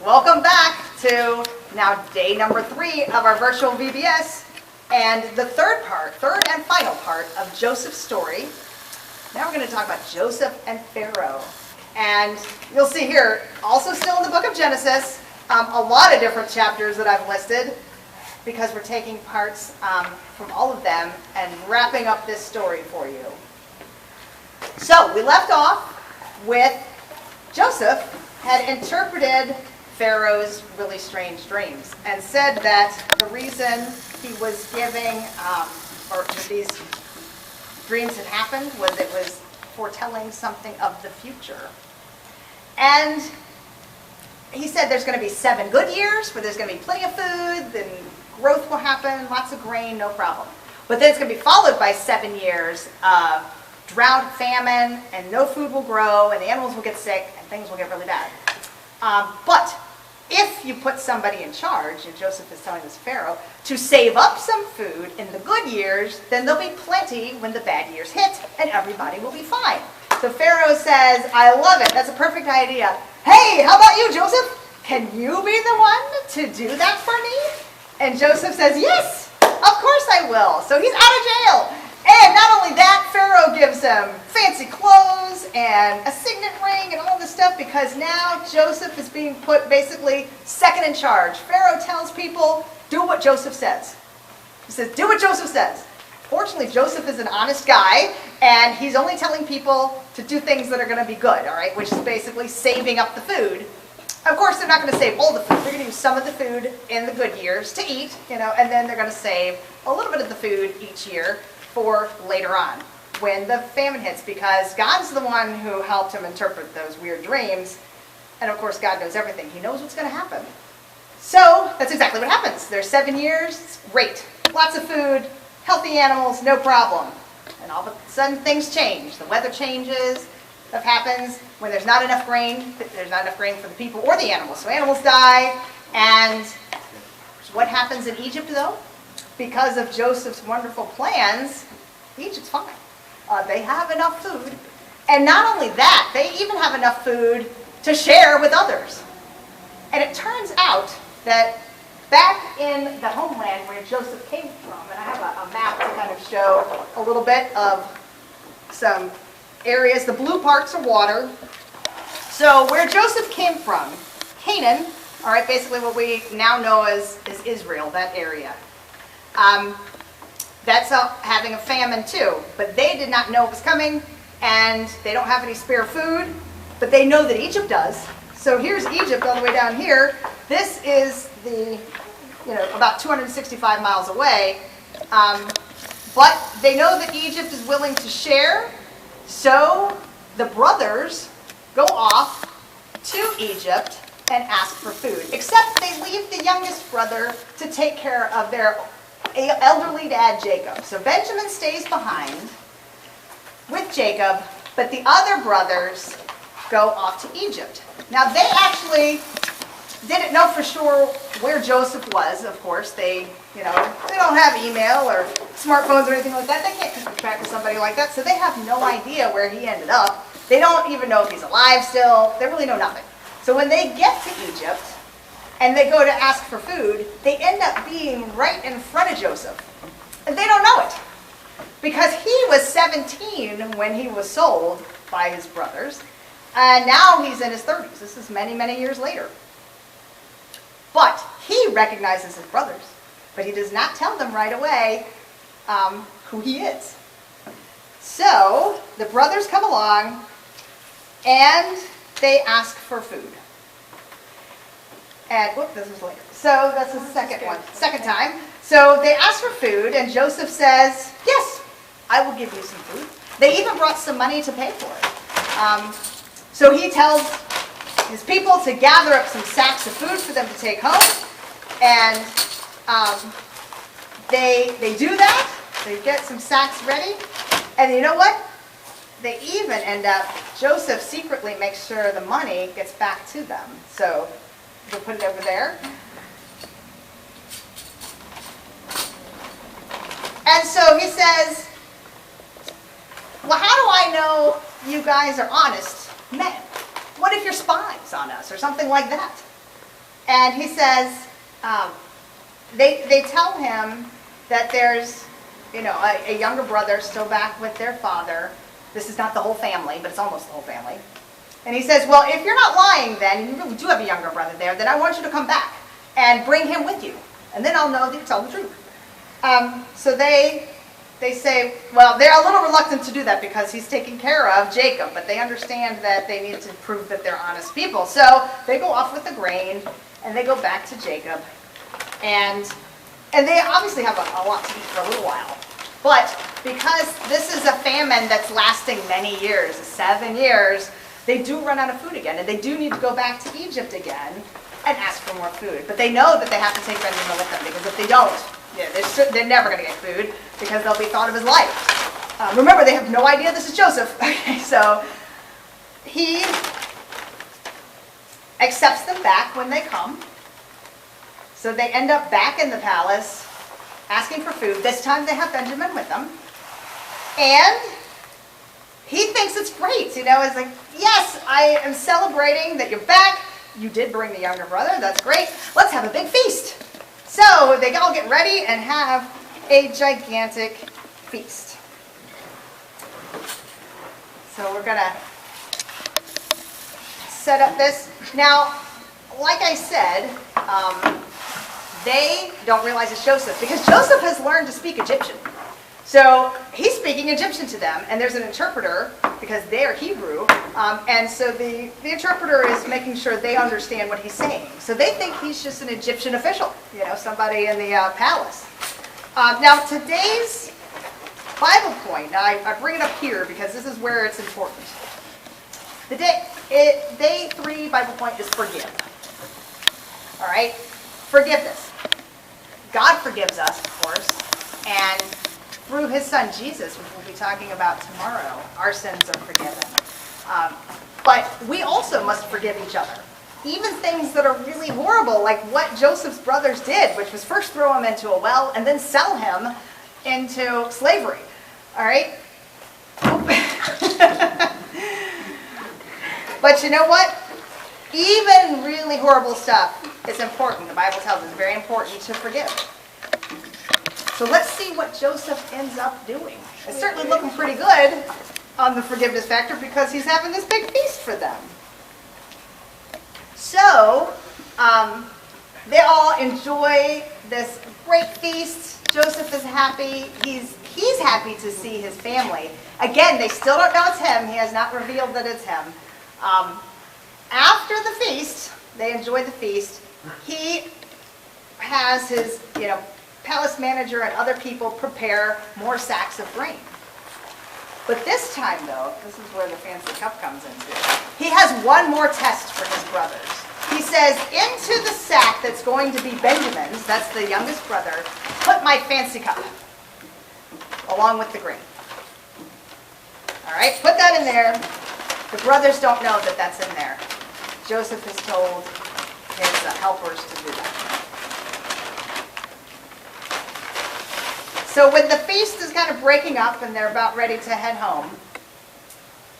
Welcome back to now day number 3 of our virtual VBS and the third and final part of Joseph's story. Now we're going to talk about Joseph and Pharaoh. And you'll see here, also still in the book of Genesis, a lot of different chapters that I've listed because we're taking parts from all of them and wrapping up this story for you. So we left off with Joseph had interpreted Pharaoh's really strange dreams and said that the reason he was giving, or these dreams had happened was it was foretelling something of the future. And he said there's going to be 7 good years where there's going to be plenty of food, then growth will happen, lots of grain, no problem. But then it's going to be followed by 7 years of drought, famine, and no food will grow, and the animals will get sick, and things will get really bad. But if you put somebody in charge, and Joseph is telling this Pharaoh, to save up some food in the good years, then there'll be plenty when the bad years hit, and everybody will be fine. So Pharaoh says, I love it, that's a perfect idea. Hey, how about you, Joseph? Can you be the one to do that for me? And Joseph says, yes, of course I will. So he's out of jail. And not only that, Pharaoh gives him fancy clothes and a signet ring and all this stuff because now Joseph is being put basically second in charge. Pharaoh tells people, do what Joseph says. He says, do what Joseph says. Fortunately, Joseph is an honest guy, and he's only telling people to do things that are going to be good, all right, which is basically saving up the food. Of course, they're not going to save all the food. They're going to use some of the food in the good years to eat, and then they're going to save a little bit of the food each year for later on when the famine hits, because God's the one who helped him interpret those weird dreams, and of course God knows everything. He knows what's going to happen. So that's exactly what happens. There's 7 years, it's great, lots of food, healthy animals, no problem. And all of a sudden things change. The weather changes. That happens when there's not enough grain. There's not enough grain for the people or the animals. So animals die. And what happens in Egypt, though? Because of Joseph's wonderful plans, Egypt's fine. They have enough food. And not only that, they even have enough food to share with others. And it turns out that back in the homeland where Joseph came from, and I have a map to kind of show a little bit of some areas. The blue parts are water. So where Joseph came from, Canaan, all right, basically what we now know as Israel, that area. That's having a famine too, but they did not know it was coming, and they don't have any spare food, but they know that Egypt does. So here's Egypt all the way down here. This is about 265 miles away, but they know that Egypt is willing to share, so the brothers go off to Egypt and ask for food, except they leave the youngest brother to take care of their elderly dad, Jacob. So Benjamin stays behind with Jacob, but the other brothers go off to Egypt. Now they actually didn't know for sure where Joseph was, of course. They don't have email or smartphones or anything like that. They can't keep track of somebody like that, so they have no idea where he ended up. They don't even know if he's alive still. They really know nothing. So when they get to Egypt and they go to ask for food, they end up being right in front of Joseph. And they don't know it because he was 17 when he was sold by his brothers, and now he's in his 30s. This is many, many years later. But he recognizes his brothers, but he does not tell them right away who he is. So the brothers come along and they ask for food. And this was later. So that's the second time. So they ask for food, and Joseph says, yes, I will give you some food. They even brought some money to pay for it. So he tells his people to gather up some sacks of food for them to take home, and they do that. They get some sacks ready, and you know what? They even end up, Joseph secretly makes sure the money gets back to them. So we'll put it over there. And so he says, well, how do I know you guys are honest men? What if you're spies on us or something like that? And he says, they tell him that there's, a younger brother still back with their father. This is not the whole family, but it's almost the whole family. And he says, well, if you're not lying then, and you really do have a younger brother there, then I want you to come back and bring him with you. And then I'll know that you tell the truth. So they say, well, they're a little reluctant to do that because he's taking care of Jacob, but they understand that they need to prove that they're honest people. So they go off with the grain, and they go back to Jacob. And they obviously have a lot to eat for a little while. But because this is a famine that's lasting many years, 7 years, they do run out of food again, and they do need to go back to Egypt again and ask for more food. But they know that they have to take Benjamin with them, because if they don't, they're never going to get food, because they'll be thought of as liars. Remember, they have no idea this is Joseph. So he accepts them back when they come. So they end up back in the palace asking for food. This time they have Benjamin with them. And he thinks it's great. It's like, yes, I am celebrating that you're back. You did bring the younger brother. That's great. Let's have a big feast. So they all get ready and have a gigantic feast. So we're going to set up this. Now, like I said, they don't realize it's Joseph, because Joseph has learned to speak Egyptian. So he's speaking Egyptian to them, and there's an interpreter, because they are Hebrew, and so the interpreter is making sure they understand what he's saying. So they think he's just an Egyptian official, somebody in the palace. Now today's Bible point, now I bring it up here because this is where it's important. The day 3 Bible point is forgive. All right? Forgiveness. God forgives us, of course, and through his son Jesus, which we'll be talking about tomorrow, our sins are forgiven. But we also must forgive each other. Even things that are really horrible, like what Joseph's brothers did, which was first throw him into a well and then sell him into slavery. All right? But you know what? Even really horrible stuff is important. The Bible tells us it's very important to forgive. So let's see what Joseph ends up doing. It's certainly looking pretty good on the forgiveness factor, because he's having this big feast for them. So they all enjoy this great feast. Joseph is happy. He's happy to see his family. Again, they still don't know it's him. He has not revealed that it's him. After the feast, they enjoy the feast. He has his, palace manager and other people prepare more sacks of grain. But this time, though, this is where the fancy cup comes into. He has one more test for his brothers. He says, into the sack that's going to be Benjamin's, that's the youngest brother, put my fancy cup, along with the grain. All right, put that in there. The brothers don't know that that's in there. Joseph has told his helpers to do that. So when the feast is kind of breaking up and they're about ready to head home,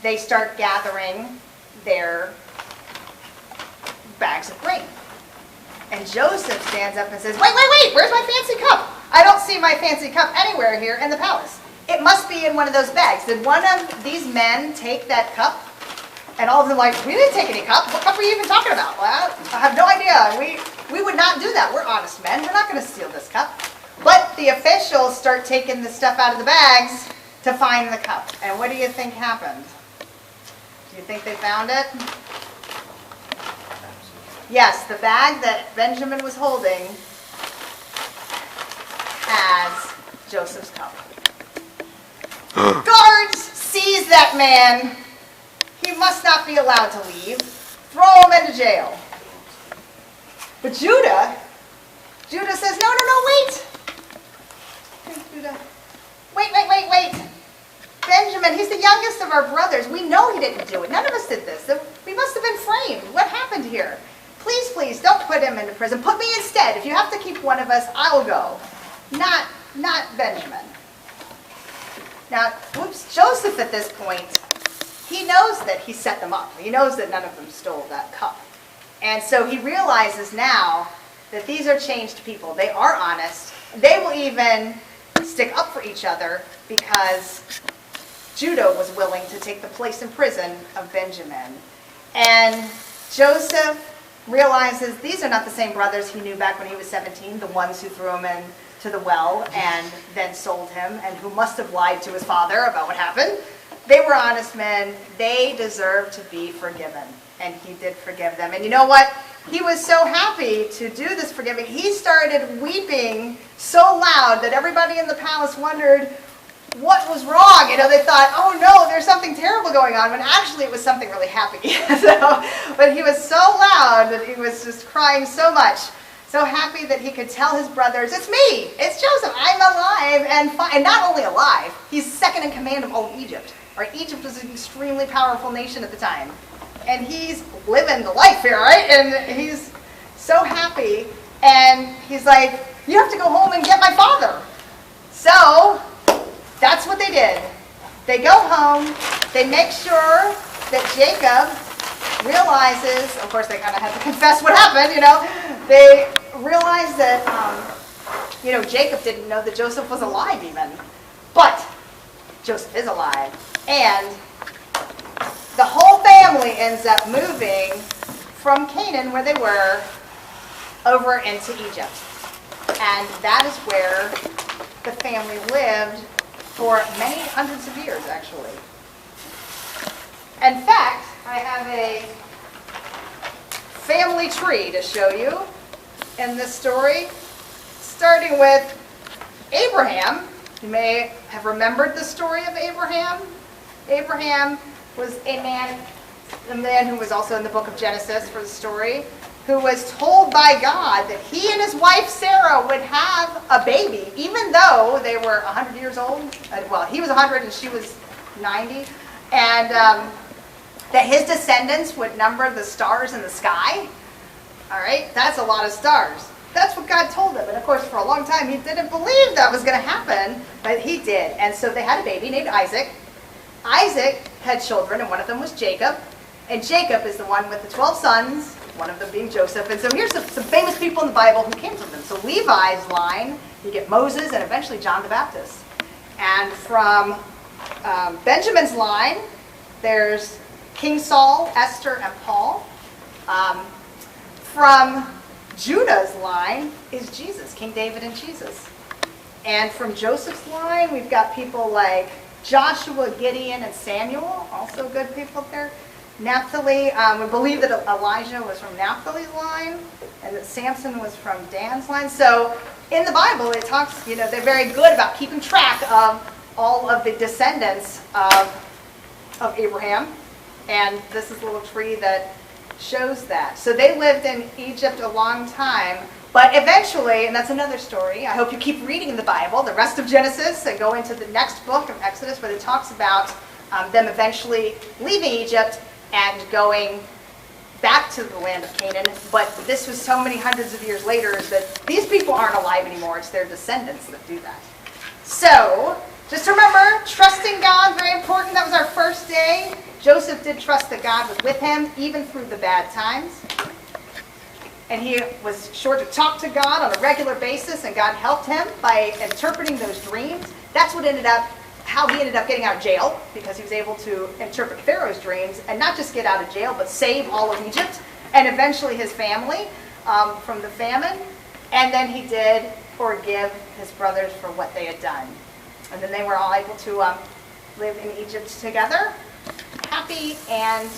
they start gathering their bags of grain. And Joseph stands up and says, wait, where's my fancy cup? I don't see my fancy cup anywhere here in the palace. It must be in one of those bags. Did one of these men take that cup? And all of them like, we didn't take any cup. What cup are you even talking about? Well, I have no idea. We would not do that. We're honest men. We're not going to steal this cup. But the officials start taking the stuff out of the bags to find the cup. And what do you think happened? Do you think they found it? Yes, the bag that Benjamin was holding has Joseph's cup. Guards seize that man. He must not be allowed to leave. Throw him into jail. But Judah says, no, wait. Judah, wait. Benjamin, he's the youngest of our brothers. We know he didn't do it. None of us did this. We must have been framed. What happened here? Please, don't put him into prison. Put me instead. If you have to keep one of us, I'll go. Not Benjamin. Now, Joseph at this point, he knows that he set them up. He knows that none of them stole that cup. And so he realizes now that these are changed people. They are honest. They will even stick up for each other because Judah was willing to take the place in prison of Benjamin. And Joseph realizes these are not the same brothers he knew back when he was 17, the ones who threw him into the well and then sold him, and who must have lied to his father about what happened. They were honest men. They deserved to be forgiven. And he did forgive them. And you know what? He was so happy to do this forgiving. He started weeping so loud that everybody in the palace wondered what was wrong. You know, they thought, oh no, there's something terrible going on, when actually it was something really happy. But he was so loud that he was just crying so much. So happy that he could tell his brothers, it's me, it's Joseph, I'm alive and not only alive, he's second in command of all Egypt. Right? Egypt was an extremely powerful nation at the time. And he's living the life here, right? And he's so happy. And he's like, you have to go home and get my father. So that's what they did. They go home. They make sure that Jacob realizes, of course they kind of have to confess what happened, you know. They realize that, Jacob didn't know that Joseph was alive even. But Joseph is alive. And the whole family ends up moving from Canaan, where they were, over into Egypt. And that is where the family lived for many hundreds of years, actually. In fact, I have a family tree to show you in this story, starting with Abraham. You may have remembered the story of Abraham. Abraham was a man who was also in the book of Genesis for the story, who was told by God that he and his wife Sarah would have a baby, even though they were 100 years old. Well, he was 100 and she was 90. And that his descendants would number the stars in the sky. All right, that's a lot of stars. That's what God told him. And of course, for a long time, he didn't believe that was going to happen, but he did. And so they had a baby named Isaac. Isaac had children, and one of them was Jacob. And Jacob is the one with the 12 sons, one of them being Joseph. And so here's some famous people in the Bible who came from them. So Levi's line, you get Moses and eventually John the Baptist. And from Benjamin's line, there's King Saul, Esther, and Paul. From Judah's line is Jesus, King David and Jesus. And from Joseph's line, we've got people like Joshua, Gideon, and Samuel, also good people there. Naphtali, we believe that Elijah was from Naphtali's line, and that Samson was from Dan's line. So in the Bible, it talks, they're very good about keeping track of all of the descendants of Abraham. And this is a little tree that shows that. So they lived in Egypt a long time, but eventually, and that's another story, I hope you keep reading the Bible, the rest of Genesis, and go into the next book of Exodus, where it talks about them eventually leaving Egypt and going back to the land of Canaan. But this was so many hundreds of years later that these people aren't alive anymore. It's their descendants that do that. So just remember, trusting God, very important. That was our first day. Joseph did trust that God was with him, even through the bad times. And he was sure to talk to God on a regular basis, and God helped him by interpreting those dreams. That's how he ended up getting out of jail, because he was able to interpret Pharaoh's dreams, and not just get out of jail, but save all of Egypt, and eventually his family from the famine. And then he did forgive his brothers for what they had done. And then they were all able to live in Egypt together, happy, and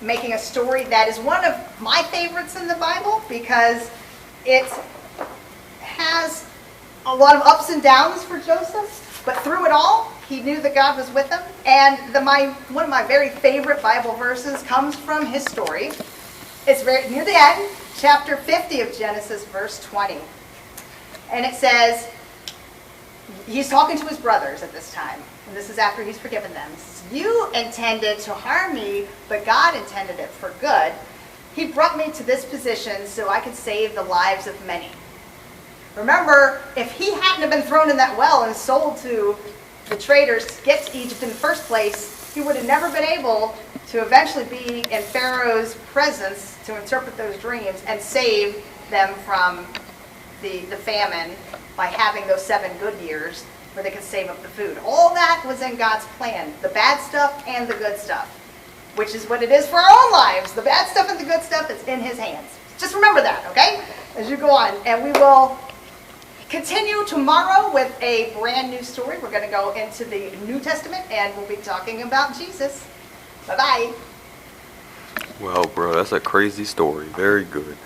making a story that is one of my favorites in the Bible, because it has a lot of ups and downs for Joseph, but through it all, he knew that God was with him. And one of my very favorite Bible verses comes from his story. It's very near the end, chapter 50 of Genesis, verse 20. And it says, he's talking to his brothers at this time, and this is after he's forgiven them. He says, you intended to harm me, but God intended it for good. He brought me to this position so I could save the lives of many. Remember, if he hadn't have been thrown in that well and sold to the traders to get to Egypt in the first place, he he would have never been able to eventually be in Pharaoh's presence to interpret those dreams and save them from the famine by having those 7 good years where they could save up the food. All that was in God's plan, the bad stuff and the good stuff, which is what it is for our own lives. The bad stuff and the good stuff is in his hands. Just remember that, okay, as you go on. And we will continue tomorrow with a brand new story. We're going to go into the New Testament, and we'll be talking about Jesus. Bye-bye. Well, bro, that's a crazy story. Very good.